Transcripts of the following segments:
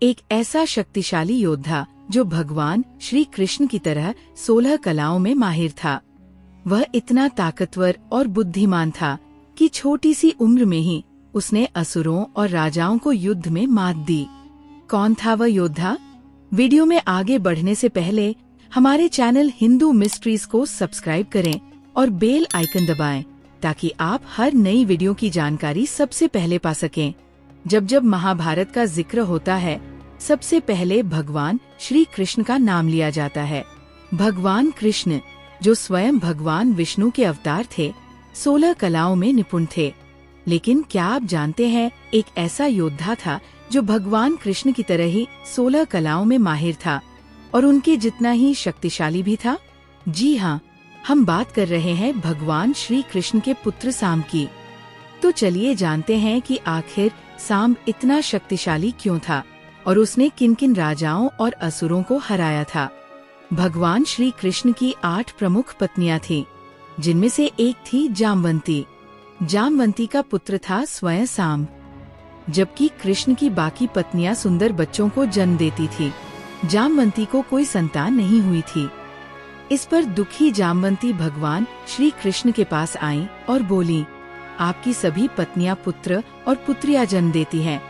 एक ऐसा शक्तिशाली योद्धा जो भगवान श्री कृष्ण की तरह 16 कलाओं में माहिर था। वह इतना ताकतवर और बुद्धिमान था कि छोटी सी उम्र में ही उसने असुरों और राजाओं को युद्ध में मात दी। कौन था वह योद्धा? वीडियो में आगे बढ़ने से पहले हमारे चैनल हिंदू मिस्ट्रीज को सब्सक्राइब करें और बेल आइकन दबाएं ताकि आप हर नई वीडियो की जानकारी सबसे पहले पा सकें। जब महाभारत का जिक्र होता है, सबसे पहले भगवान श्री कृष्ण का नाम लिया जाता है। भगवान कृष्ण, जो स्वयं भगवान विष्णु के अवतार थे, 16 कलाओं में निपुण थे। लेकिन क्या आप जानते हैं, एक ऐसा योद्धा था जो भगवान कृष्ण की तरह ही 16 कलाओं में माहिर था और उनके जितना ही शक्तिशाली भी था। जी हाँ, हम बात कर रहे हैं भगवान श्री कृष्ण के पुत्र साम की। तो चलिए जानते हैं कि आखिर साम इतना शक्तिशाली क्यों था और उसने किन किन राजाओं और असुरों को हराया था। भगवान श्री कृष्ण की 8 प्रमुख पत्नियां थीं, जिनमें से एक थी जामवंती। जामवंती का पुत्र था स्वयं साम, जबकि कृष्ण की बाकी पत्नियां सुंदर बच्चों को जन्म देती थी। जामवंती को कोई संतान नहीं हुई थी। इस पर दुखी जामवंती भगवान श्री कृष्ण के पास आईं और बोली, आपकी सभी पत्नियां पुत्र और पुत्रियां जन्म देती हैं,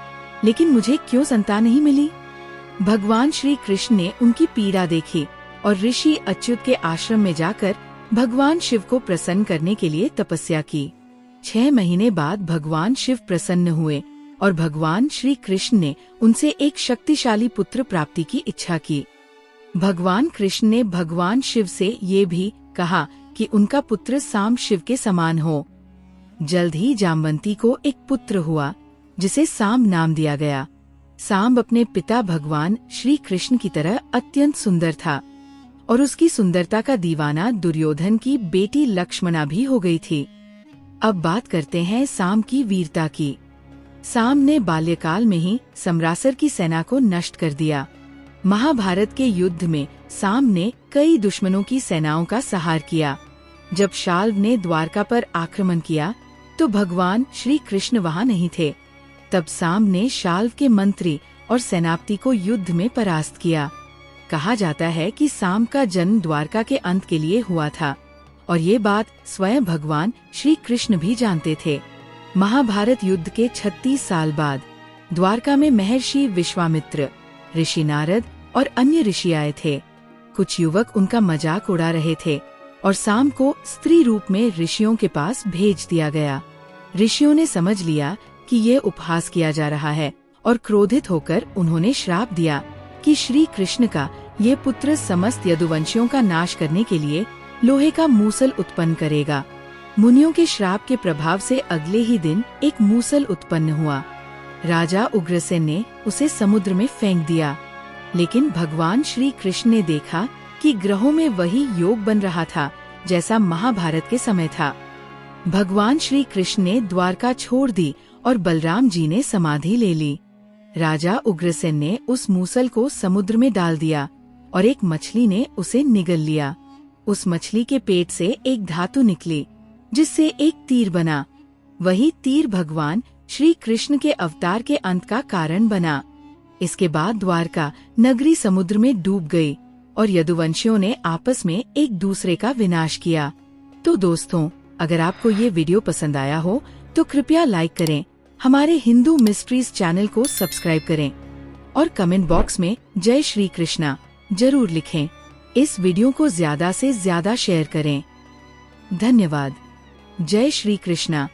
लेकिन मुझे क्यों संतान नहीं मिली? भगवान श्री कृष्ण ने उनकी पीड़ा देखी और ऋषि अच्युत के आश्रम में जाकर भगवान शिव को प्रसन्न करने के लिए तपस्या की। 6 महीने बाद भगवान शिव प्रसन्न हुए और भगवान श्री कृष्ण ने उनसे एक शक्तिशाली पुत्र प्राप्ति की इच्छा की। भगवान कृष्ण ने भगवान शिव से ये भी कहा कि उनका पुत्र साम शिव के समान हो। जल्द ही जामवंती को एक पुत्र हुआ, जिसे साम नाम दिया गया। साम अपने पिता भगवान श्री कृष्ण की तरह अत्यंत सुंदर था और उसकी सुंदरता का दीवाना दुर्योधन की बेटी लक्ष्मणा भी हो गई थी। अब बात करते हैं साम की वीरता की। साम ने बाल्यकाल में ही सम्रासर की सेना को नष्ट कर दिया। महाभारत के युद्ध में साम ने कई दुश्मनों की सेनाओं का संहार किया। जब शाल्व ने द्वारका पर आक्रमण किया तो भगवान श्री कृष्ण वहां नहीं थे। तब साम ने शाल्व के मंत्री और सेनापति को युद्ध में परास्त किया। कहा जाता है कि साम का जन्म द्वारका के अंत के लिए हुआ था और ये बात स्वयं भगवान श्री कृष्ण भी जानते थे। महाभारत युद्ध के 36 साल बाद द्वारका में महर्षि विश्वामित्र, ऋषि नारद और अन्य ऋषि आए थे। कुछ युवक उनका मजाक उड़ा रहे थे और साम को स्त्री रूप में ऋषियों के पास भेज दिया गया। ऋषियों ने समझ लिया कि ये उपहास किया जा रहा है और क्रोधित होकर उन्होंने श्राप दिया कि श्री कृष्ण का ये पुत्र समस्त यदुवंशियों का नाश करने के लिए लोहे का मूसल उत्पन्न करेगा। मुनियों के श्राप के प्रभाव से अगले ही दिन एक मूसल उत्पन्न हुआ। राजा उग्रसेन ने उसे समुद्र में फेंक दिया, लेकिन भगवान श्री कृष्ण ने देखा कि ग्रहों में वही योग बन रहा था जैसा महाभारत के समय था। भगवान श्री कृष्ण ने द्वारका छोड़ दी और बलराम जी ने समाधि ले ली। राजा उग्रसेन ने उस मूसल को समुद्र में डाल दिया और एक मछली ने उसे निगल लिया। उस मछली के पेट से एक धातु निकली जिससे एक तीर बना। वही तीर भगवान श्री कृष्ण के अवतार के अंत का कारण बना। इसके बाद द्वारका नगरी समुद्र में डूब गई और यदुवंशियों ने आपस में एक दूसरे का विनाश किया। तो दोस्तों, अगर आपको ये वीडियो पसंद आया हो तो कृपया लाइक करें, हमारे हिंदू मिस्ट्रीज चैनल को सब्सक्राइब करें और कमेंट बॉक्स में जय श्री कृष्णा जरूर लिखें। इस वीडियो को ज्यादा से ज्यादा शेयर करें। धन्यवाद। जय श्री कृष्णा।